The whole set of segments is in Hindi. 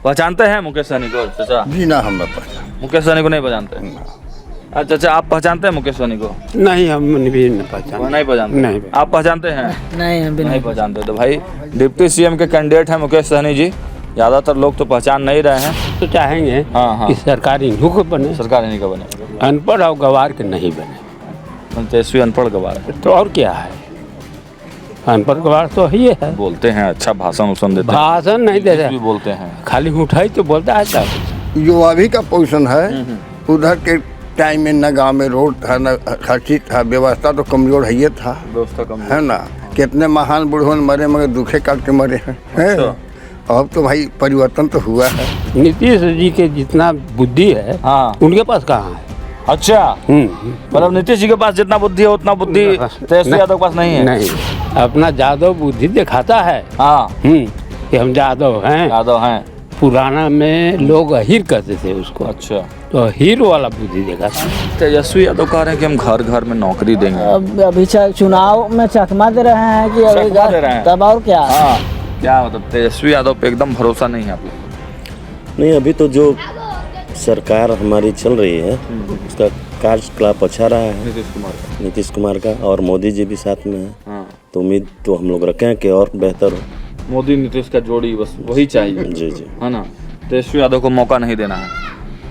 पहचानते हैं मुकेश सहनी को चाचा? जी ना, हम पहचान। मुकेश सहनी को नहीं पहचानते? अच्छा चाचा, आप पहचानते हैं मुकेश सहनी को? नहीं, हम भी नहीं पहचानते। नहीं पहचानते? नहीं। आप पहचानते हैं? नहीं, हम भी नहीं पहचानते। तो भाई डिप्टी सीएम के कैंडिडेट हैं मुकेश सहनी जी, ज्यादातर लोग तो पहचान नहीं रहे हैं। तो चाहेंगे हाँ। कि सरकारी नौकर बने, सरकार नहीं का बने, अनपढ़ और गवार के नहीं बने। तेजस्वी अनपढ़ गवार है तो और क्या है, अनपढ़ गवार तो ही है। बोलते हैं, अच्छा भाषण उसन देते हैं, भाषण नहीं देते, भी बोलते हैं, खाली उठाई तो बोलता है सब। जो अभी का पोजीशन है उधर के टाइम में न गाँव में रोड था, न हर चीज था, व्यवस्था तो कमजोर है, ये था, व्यवस्था कम है ना। कितने महान बुढ़ों मरे मगर दुखे काट के मरे हैं। अब तो भाई परिवर्तन तो हुआ है। नीतीश जी के जितना बुद्धि है हाँ। उनके पास कहाँ है? अच्छा, मतलब नीतीश जी के पास जितना बुद्धि है उतना बुद्धि तेजस्वी यादव के पास नहीं है? नहीं, अपना जादव बुद्धि दिखाता है। हाँ, कि हम जादव हैं। यादव हैं। पुराना में लोग अहीर कहते थे उसको। अच्छा, तो हीर वाला बुद्धि दिखाता है। तेजस्वी यादव कह रहे हैं कि हम घर घर में नौकरी देंगे। अब अभी चुनाव में चकमा दे रहे हैं कि अभी चकमा दे रहे हैं। तब और क्या? हाँ, क्या मतलब तेजस्वी यादव पे एकदम भरोसा नहीं है आप लोग? नहीं, अभी तो जो सरकार हमारी चल रही है उसका कार्यकलाप अच्छा रहा है नीतीश कुमार का, और मोदी जी भी साथ में है। हाँ। तो उम्मीद तो हम लोग रखें कि और बेहतर हो। मोदी नीतीश का जोड़ी बस वही चाहिए। जी जी, है ना, तेजस्वी यादव को मौका नहीं देना है।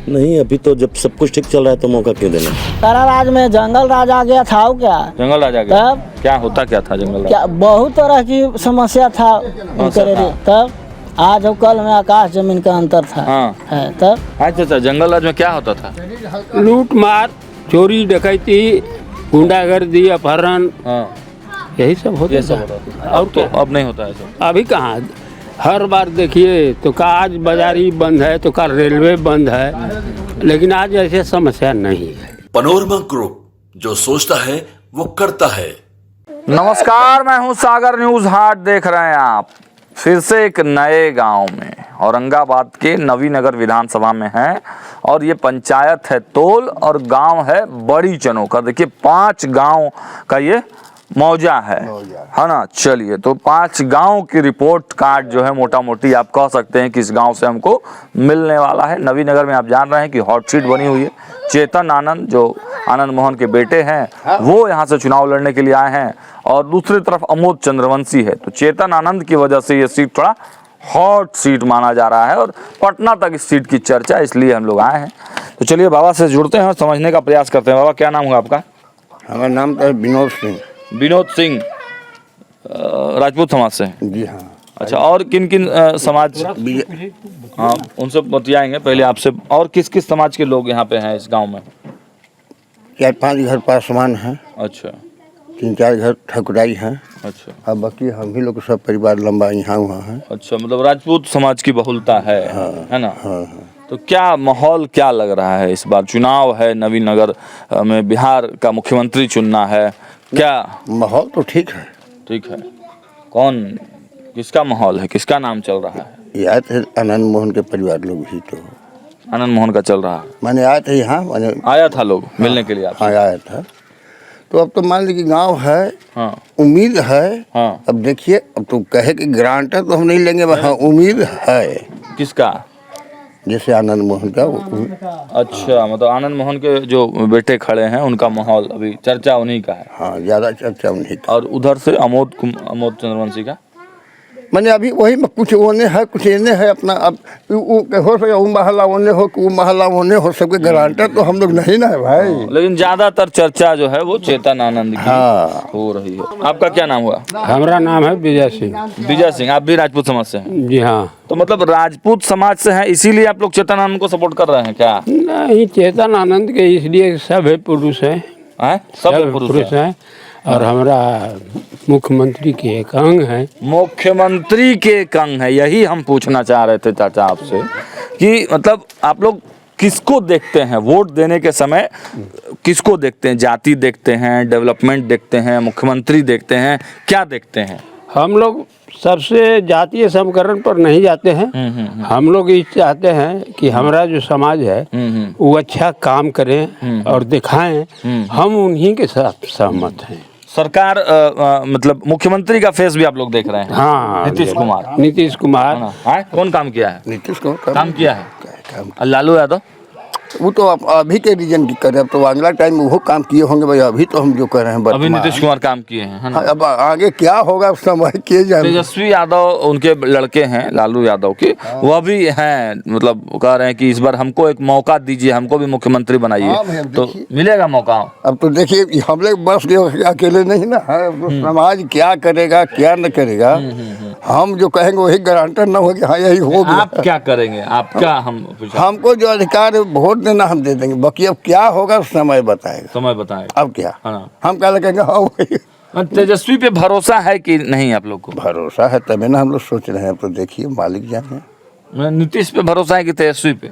नहीं अभी तो जब सब कुछ ठीक चल रहा है तो मौका क्यों देना। सारा राज में जंगल राज आ गया था क्या? जंगल राज आ गया? तब क्या होता क्या था जंगल राज? क्या बहुत तरह की समस्या था उनके लिए। तब आज और कल में आकाश जमीन का अंतर था। हाँ। है तब। अच्छा, जंगल राज में क्या होता था? लूट मार, चोरी डकैती, गुंडागर्दी, अपहरण, हाँ, यही सब होता ये सब था। होता था। और तो क्या? अब नहीं होता है सब। अभी कहाँ, हर बार देखिए तो का आज बाजारी बंद है, तो का रेलवे बंद है, लेकिन आज ऐसी समस्या नहीं है। पनोरमा ग्रुप, जो सोचता है वो करता है। नमस्कार, मैं हूं सागर, न्यूज हाट देख रहे हैं आप। फिर से एक नए गांव में, औरंगाबाद के नवीनगर विधानसभा में है, और ये पंचायत है तोल और गांव है बड़ी चनोकर। देखिए 5 गांव का ये मौजा है ना। चलिए, तो 5 गांव की रिपोर्ट कार्ड जो है मोटा मोटी आप कह सकते हैं कि इस गांव से हमको मिलने वाला है। नवीनगर में आप जान रहे हैं कि हॉट सीट बनी हुई है। चेतन आनंद जो आनंद मोहन के बेटे हैं वो यहाँ से चुनाव लड़ने के लिए आए हैं, और दूसरी तरफ अमोद चंद्रवंशी है। तो चेतन आनंद की वजह से ये सीट थोड़ा हॉट सीट माना जा रहा है, और पटना तक इस सीट की चर्चा, इसलिए हम लोग आए हैं। तो चलिए बाबा से जुड़ते हैं और समझने का प्रयास करते हैं। बाबा, क्या नाम हुआ आपका? हमारा नाम तो है विनोद सिंह। विनोद सिंह, राजपूत समाज से? जी हाँ। अच्छा, और किन किन समाज? हाँ, उनसे बतियाएंगे पहले आपसे। और किस किस समाज के लोग यहाँ पे हैं इस गांव में? 4-5 घर पासवान हैं। अच्छा, 3-4 घर ठकुराई हैं। अच्छा, अब बाकी हम भी लोग सब परिवार लंबा यहाँ हुआ है। अच्छा, मतलब राजपूत समाज की बहुलता है ना? हाँ। तो क्या माहौल क्या लग रहा है इस बार? चुनाव है नवीनगर में, बिहार का मुख्यमंत्री चुनना है, क्या माहौल तो ठीक है। ठीक है? कौन, किसका माहौल है, किसका नाम चल रहा है? ये आए थे आनंद मोहन के परिवार लोग भी, तो आनंद मोहन का चल रहा है। मैंने आए थे यहाँ, मैंने आया था लोग मिलने के लिए आपसे? हाँ आया था। तो अब तो मान लीजिए कि गाँव है, हाँ, उम्मीद है। हाँ। अब देखिए, अब तो कहे कि ग्रांटर तो हम नहीं लेंगे, हाँ उम्मीद है। किसका? जैसे आनंद मोहन का अच्छा, मतलब आनंद मोहन के जो बेटे खड़े हैं उनका माहौल अभी चर्चा उन्हीं का है। हाँ, ज़्यादा चर्चा उन्हीं का। और उधर से अमोद चंद्रवंशी का? मैंने अभी वही में कुछ ओने है, कुछ एने है अपना। अब हो सके वो महल्ला ओने हो कि वो महल्ला ओने हो, सबके गारंटर तो हम लोग नहीं ना है भाई। लेकिन ज्यादातर चर्चा जो है वो चेतन आनंद की हो रही है। आपका क्या नाम हुआ? हमारा नाम है विजय सिंह। विजय सिंह, आप भी राजपूत समाज से हैं? जी हाँ। तो मतलब राजपूत समाज से हैं, इसीलिए आप लोग चेतन आनंद को सपोर्ट कर रहे हैं क्या? नहीं, चेतन आनंद के इसलिए सब पुरुष हैं। सब पुरुष हैं। और हमारा मुख्यमंत्री के एक अंग है। मुख्यमंत्री के एक अंग है, यही हम पूछना चाह रहे थे चाचा आपसे कि मतलब आप लोग किसको देखते हैं वोट देने के समय? किसको देखते हैं? जाति देखते हैं, डेवलपमेंट देखते हैं, मुख्यमंत्री देखते हैं, क्या देखते हैं? हम लोग सबसे जातीय समीकरण पर नहीं जाते हैं। हम लोग ये चाहते हैं कि हमारा जो समाज है वो अच्छा काम करें और दिखाएं। हम उन्हीं के साथ सहमत हैं। सरकार मतलब मुख्यमंत्री का फेस भी आप लोग देख रहे हैं। हाँ नीतीश कुमार। नीतीश कुमार हाँ, कौन काम किया है? नीतीश कुमार काम किया है। काम और लालू यादव वो तो अभी के रीजन की कर रहे हैं, अब तो अगला टाइम में वो काम किए होंगे भाई। अभी तो हम जो कर रहे हैं अभी वर्तमान। नीतीश कुमार काम किए हैं, है ना? हाँ, अब आगे क्या होगा समय किए जाए। तेजस्वी यादव उनके लड़के हैं, लालू यादव के, वह भी हैं, मतलब कह रहे हैं कि इस बार हमको एक मौका दीजिए, हमको भी मुख्यमंत्री हाँ बनाइए, भैया, तो देखिए। मिलेगा मौका। अब तो देखिए हम लोग बस अकेले नहीं ना है, अब तो समाज क्या करेगा क्या न करेगा। हम जो कहेंगे वही गारंटर न होगी। हाँ यही हो गया। आप क्या करेंगे? आप क्या हम पूछा? हमको जो अधिकार है वोट देना हम दे देंगे, बाकी अब क्या होगा समय बताएगा। समय बताएं। अब क्या हाँ। हम क्या लगेंगे। हाँ वही तेजस्वी पे भरोसा है कि नहीं आप लोग को? भरोसा है तभी ना हम लोग सोच रहे हैं। अब तो देखिए मालिक जाने। नीतीश पे भरोसा है कि तेजस्वी पे?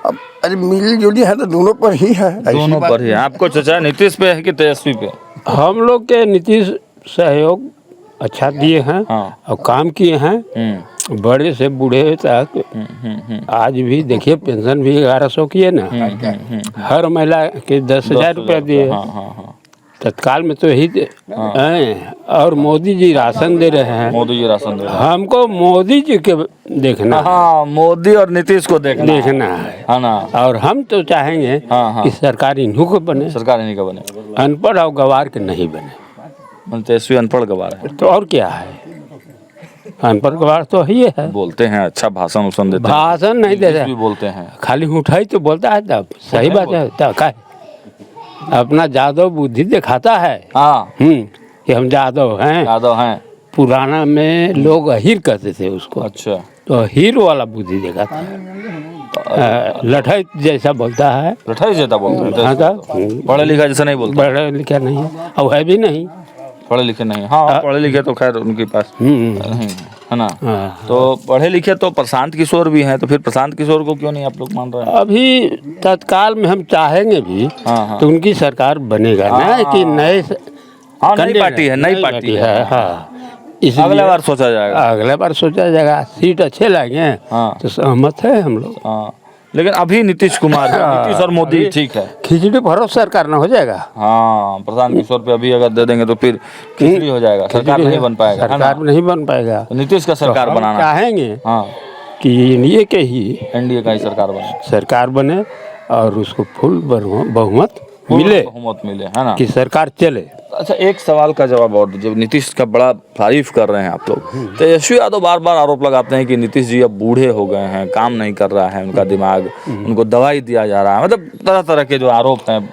अब अरे मिली जुली है तो दोनों पर ही है। ऐसी दोनों बात पर ही है। आपको चाचा नीतीश पे है कि तेजस्वी पे? हम लोग के नीतीश सहयोग अच्छा दिए हैं हाँ। और काम किए हैं, बड़े से बूढ़े तक। आज भी देखिए पेंशन भी 1100 की है ना, हर महिला के 10,000 रुपया दिए। हाँ हाँ हाँ। तत्काल में तो यही हैं। और मोदी जी राशन दे रहे हैं। मोदी जी राशन दे रहे हैं। हमको मोदी जी के देखना हाँ, मोदी और नीतीश को देखना है ना। और हम तो चाहेंगे हाँ। कि सरकार इन्हों को बने, सरकार इन्हीं का बने। अनपढ़ और गवार के नहीं बने। तेजस्वी अनपढ़ गवार है, तो और क्या है, अनपढ़ गवार तो ही है। बोलते हैं अच्छा, भाषण उसन देते हैं, भाषण नहीं दे इंग्लिश भी रहे, बोलते हैं। खाली उठाई तो बोलता है। तब सही बात है, तब का अपना जादव बुद्धि दिखाता है। हाँ, कि हम जादव हैं। यादव हैं। पुराना में लोग अहीर कहते थे उसको, अच्छा, तो अहीर वाला बुद्धि दिखाता है। लठई जैसा बोलता है। लठाई जैसा बोलते हैं। हाँ, तो पढ़े लिखा जैसा नहीं बोलते। पढ़ा लिखा नहीं है और है भी नहीं। पढ़े लिखे नहीं। हाँ, पढ़े लिखे तो खैर उनके पास नहीं है ना। हाँ। तो पढ़े लिखे तो प्रशांत किशोर भी हैं, तो फिर प्रशांत किशोर को क्यों नहीं आप लोग मान रहे हैं? अभी तत्काल में हम चाहेंगे भी हाँ। तो उनकी सरकार बनेगा ना, कि नए हाँ, नई पार्टी है, नई पार्टी है। हाँ, इसलिए अगला बार सोचा जाएगा। अगले बार सोचा जाएगा। सीट अच्छे लाएंगे हाँ। तो सहमत है हम लोग। हाँ, लेकिन अभी नीतीश कुमार है, नीतीश और मोदी ठीक है। खिचड़ी भरोसा सरकार ना हो जाएगा। हाँ, प्रशांत किशोर पे अभी अगर दे देंगे तो फिर खिचड़ी हो जाएगा, सरकार नहीं बन पाएगा, है ना? सरकार नहीं बन पाएगा। तो नीतीश का सरकार हम बनाना। चाहेंगे हाँ, कि एनडीए के ही एनडीए का ही सरकार बने, सरकार बने और उसको फुल बहुमत मिले, बहुमत मिले, है ना? कि सरकार चले। अच्छा, एक सवाल का जवाब और दीजिए। नीतीश का बड़ा तारीफ कर रहे हैं आप लोग, तेजस्वी यादव बार बार आरोप लगाते हैं कि नीतीश जी अब बूढ़े हो गए हैं, काम नहीं कर रहा है उनका दिमाग, उनको दवाई दिया जा रहा है, मतलब तरह तरह के जो आरोप हैं।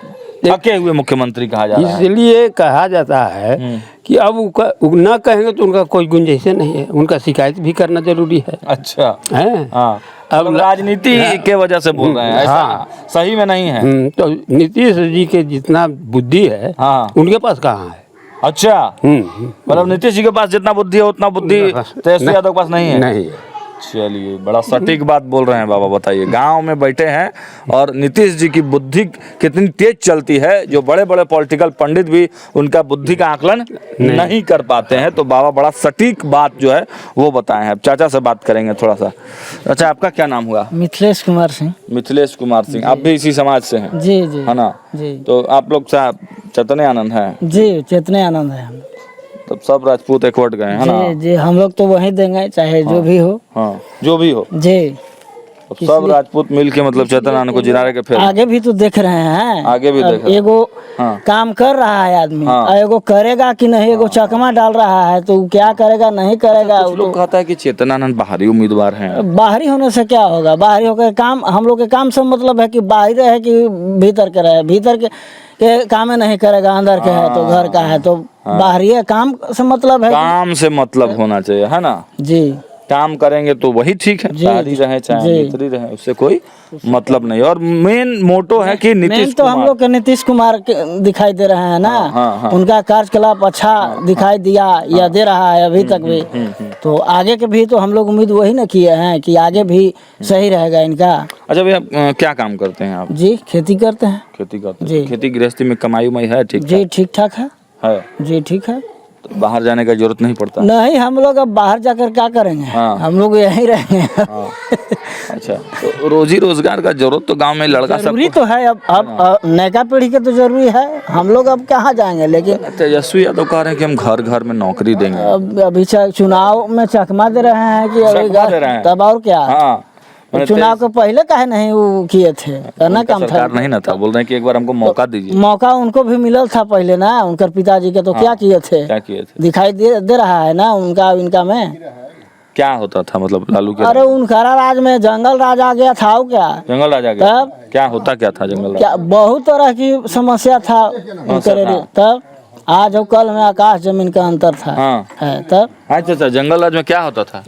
थके हुए मुख्यमंत्री कहा जा रहा है। इसलिए कहा जाता है कि अब न कहेंगे तो उनका कोई गुंजाइश नहीं है, उनका शिकायत भी करना जरूरी है। अच्छा, है हाँ, अब राजनीति के वजह से बोल रहे हैं, ऐसा हाँ। सही में नहीं है। तो नीतीश जी के जितना बुद्धि है हाँ। उनके पास कहाँ है। अच्छा, मतलब नीतीश जी के पास जितना बुद्धि है उतना बुद्धि तेजस्वी यादव के पास नहीं है। नहीं। चलिए, बड़ा सटीक बात बोल रहे हैं बाबा। बताइए, गांव में बैठे हैं और नीतीश जी की बुद्धि कितनी तेज चलती है, जो बड़े बड़े पॉलिटिकल पंडित भी उनका बुद्धि का आकलन नहीं कर पाते हैं। तो बाबा बड़ा सटीक बात जो है वो बताए हैं। अब चाचा से बात करेंगे थोड़ा सा। अच्छा, आपका क्या नाम हुआ? मिथिलेश कुमार सिंह। मिथिलेश कुमार सिंह। आप भी इसी समाज से हैं? जी जी है ना? जी तो आप लोग चैतन्य आनंद हैं? जी, चेतने आनंद है हम। तब सब राजपूत इकवट गए, है ना? जी जी, हम लोग तो वहीं देंगे चाहे जो भी हो। हाँ, जो भी हो। जी, अब सब राजपूत मिल के मतलब चैतन्य आनंद को जिनारे के फिर आगे भी तो देख रहे हैं। आगे भी अब देख रहे हैं। एगो हाँ। काम कर रहा है आदमी, हाँ। और एगो करेगा कि नहीं, एगो चकमा डाल रहा है तो क्या करेगा नहीं करेगा। कुछ लोग कहता है कि चेतन आनंद बाहरी उम्मीदवार हैं। बाहरी होने से क्या होगा? बाहरी होकर काम, हम लोग के काम से मतलब है कि बाहरी रहे कि भीतर के रहे। भीतर के काम नहीं करेगा, अंदर के है तो घर का है तो बाहरी है। काम से मतलब है काम से मतलब होना चाहिए, है ना? जी, काम करेंगे तो वही ठीक है, बाहरी रहे चाहे भीतरी रहे, उससे कोई मतलब नहीं। और मेन मोटो है कि मेन नीतीश तो हम लोग के नीतीश कुमार दिखाई दे रहे हैं ना। हाँ। उनका कार्यकलाप अच्छा दिखाई दिया या दे रहा है अभी तक भी। तो आगे के भी तो हम लोग उम्मीद वही ना किए हैं कि आगे भी सही रहेगा इनका। अच्छा भैया, क्या काम करते हैं आप? जी, खेती करते हैं। खेती करते जी। हैं। खेती गृहस्थी में कमाई उमाई है ठीक जी, ठीक ठाक है। है? जी, ठीक है। तो बाहर जाने का जरूरत नहीं पड़ता। नहीं, हम लोग अब बाहर जाकर क्या करेंगे? हाँ। हम लोग यहीं रहेंगे। अच्छा, तो रोजी रोजगार का जरूरत तो गांव में लड़का सब जरूरी तो है। अब नयका पीढ़ी के तो जरूरी है। हम लोग अब कहाँ जाएंगे? लेकिन तेजस्वी यादव कह रहे हैं कि हम घर घर में नौकरी देंगे। अब अभी चुनाव में चकमा दे रहे हैं कि अभी चकमा दे रहे हैं। तब और क्या? हाँ, मैंने चुनाव के पहले काहे नहीं वो किए थे? करना काम था। सरकार नहीं ना था, बोल रहे हैं कि एक बार हमको मौका दीजिए। मौका उनको भी मिलल था पहले ना, उनकर पिताजी के। तो क्या किए थे? क्या किए थे? दिखाई दे रहा है ना उनका इनका में। क्या होता था मतलब लालू के? अरे उनका राज में जंगल राज आ गया था। क्या जंगल राज आ गया? तब क्या होता क्या था जंगल राज? क्या बहुत तरह की समस्या था उनके लिए। तब आज और कल में आकाश जमीन का अंतर था। हाँ। है तब। अच्छा, जंगल राज में क्या होता था?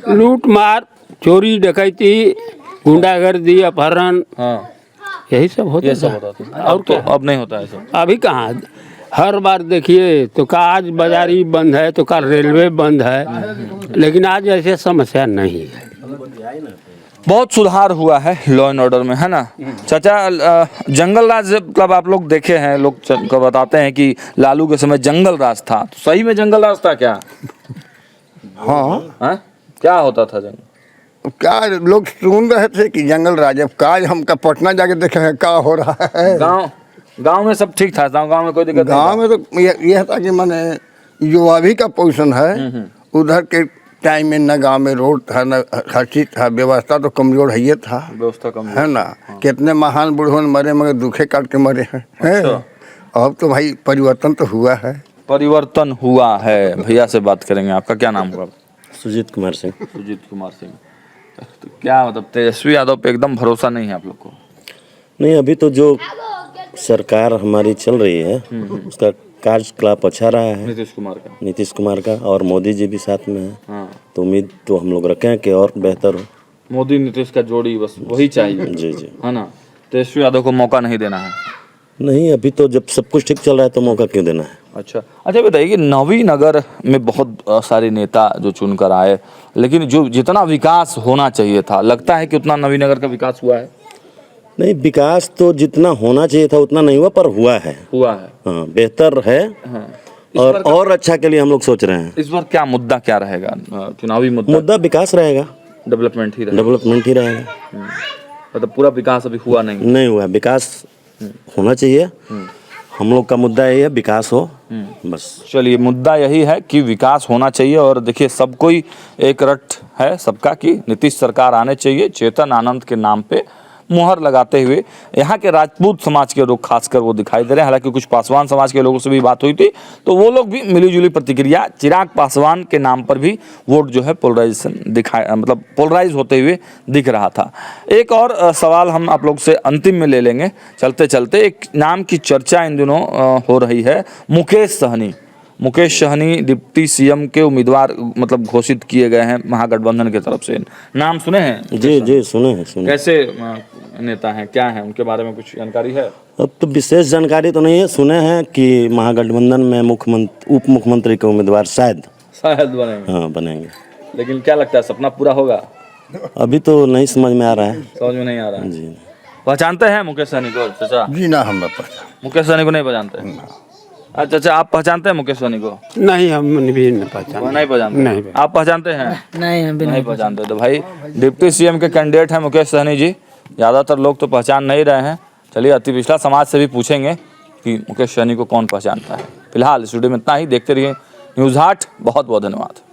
लूट मार, चोरी डकैती, गुंडागर्दी, अपहरण, हाँ, यही सब होता ये सब था। होता था। और तो अब नहीं होता है सब। अभी कहाँ, हर बार देखिए तो का आज बाजारी बंद है तो कल रेलवे बंद है, लेकिन आज ऐसे समस्या नहीं है। बहुत सुधार हुआ है लॉ एंड ऑर्डर में, है ना चाचा? जंगल राज मतलब आप लोग देखे हैं, लोग को बताते हैं कि लालू के समय जंगल राज था, तो सही में जंगल राज था क्या? हाँ, क्या होता था जंगल? क्या लोग सुन रहे थे कि जंगल राज। अब काज हमका पटना जाके देखे हैं क्या हो रहा है। गांव में सब ठीक था? गांव में कोई दिक्कत नहीं? गांव में तो यह था कि मैंने जो अभी का पोजीशन है उधर के टाइम में न गांव में रोड था, न हर चीज था। व्यवस्था तो कमजोर है, ये था व्यवस्था कम है ना। कितने महान बूढ़ों मरे मगर दुखे काट के मरे हैं। अब तो भाई परिवर्तन तो हुआ है। परिवर्तन हुआ है। भैया से बात करेंगे। आपका क्या नाम होगा? सुजीत कुमार सिंह। सुजीत कुमार सिंह। तो क्या मतलब तेजस्वी यादव पे एकदम भरोसा नहीं है आप लोग को? नहीं, अभी तो जो सरकार हमारी चल रही है उसका कार्यकलाप अच्छा रहा है। नीतीश कुमार का और मोदी जी भी साथ में है। हाँ। तो उम्मीद तो हम लोग रखें कि और बेहतर हो। मोदी नीतीश का जोड़ी बस वही चाहिए। जी जी, है ना। तेजस्वी यादव को मौका नहीं देना है। नहीं, अभी तो जब सब कुछ ठीक चल रहा है तो मौका क्यों देना है। अच्छा बताइए कि नवीनगर में बहुत सारे नेता जो चुनकर आए, लेकिन जो जितना विकास होना चाहिए था, लगता है कि उतना नवीनगर का विकास हुआ है? नहीं, विकास तो जितना होना चाहिए था उतना नहीं हुआ, पर हुआ है। हाँ, बेहतर है। हाँ। और अच्छा के लिए हम लोग सोच रहे हैं। इस बार क्या मुद्दा क्या रहेगा? चुनावी मुद्दा विकास रहेगा, डेवलपमेंट ही रहेगा। डेवलपमेंट ही रहेगा। मतलब पूरा विकास अभी हुआ नहीं हुआ। विकास होना चाहिए। हम लोग का मुद्दा यही है, विकास हो बस। चलिए, मुद्दा यही है कि विकास होना चाहिए। और देखिए, सब कोई एक रट है सबका कि नीतीश सरकार आने चाहिए। चेतन आनंद के नाम पे मुहर लगाते हुए यहाँ के राजपूत समाज के लोग खासकर वो दिखाई दे रहे हैं। हालांकि कुछ पासवान समाज के लोगों से भी बात हुई थी, तो वो लोग भी मिलीजुली प्रतिक्रिया। चिराग पासवान के नाम पर भी वोट जो है पोलराइज होते हुए दिख रहा था। एक और सवाल हम आप लोग से अंतिम में ले लेंगे चलते चलते। एक नाम की चर्चा इन दिनों हो रही है, मुकेश सहनी डिप्टी सीएम के उम्मीदवार मतलब घोषित किए गए हैं महागठबंधन की तरफ से। नाम सुने हैं? जी सुने हैं। कैसे नेता हैं, क्या हैं, उनके बारे में कुछ जानकारी है? अब तो विशेष जानकारी तो नहीं है। सुने हैं कि महागठबंधन में उप मुख्यमंत्री के उम्मीदवार शायद बनेंगे। हाँ, बनेंगे। लेकिन क्या लगता है, सपना पूरा होगा? अभी तो नहीं समझ में आ रहा है। समझ में नहीं आ रहा है जी। पहचानते हैं मुकेश सहनी को चाचा? जी ना, हम मुकेश सहनी को नहीं पहचानते? अच्छा अच्छा, आप पहचानते हैं मुकेश सहनी को? नहीं, हम भी नहीं पहचानते। नहीं पहचानते? नहीं। आप पहचानते हैं? नहीं, हम भी नहीं पहचानते। तो भाई डिप्टी सीएम के कैंडिडेट हैं मुकेश सहनी जी। ज़्यादातर लोग तो पहचान नहीं रहे हैं। चलिए, अति पिछड़ा समाज से भी पूछेंगे कि मुकेश सहनी को कौन पहचानता है। फिलहाल स्टूडियो में इतना ही। देखते रहिए न्यूज़ हाट। बहुत बहुत धन्यवाद।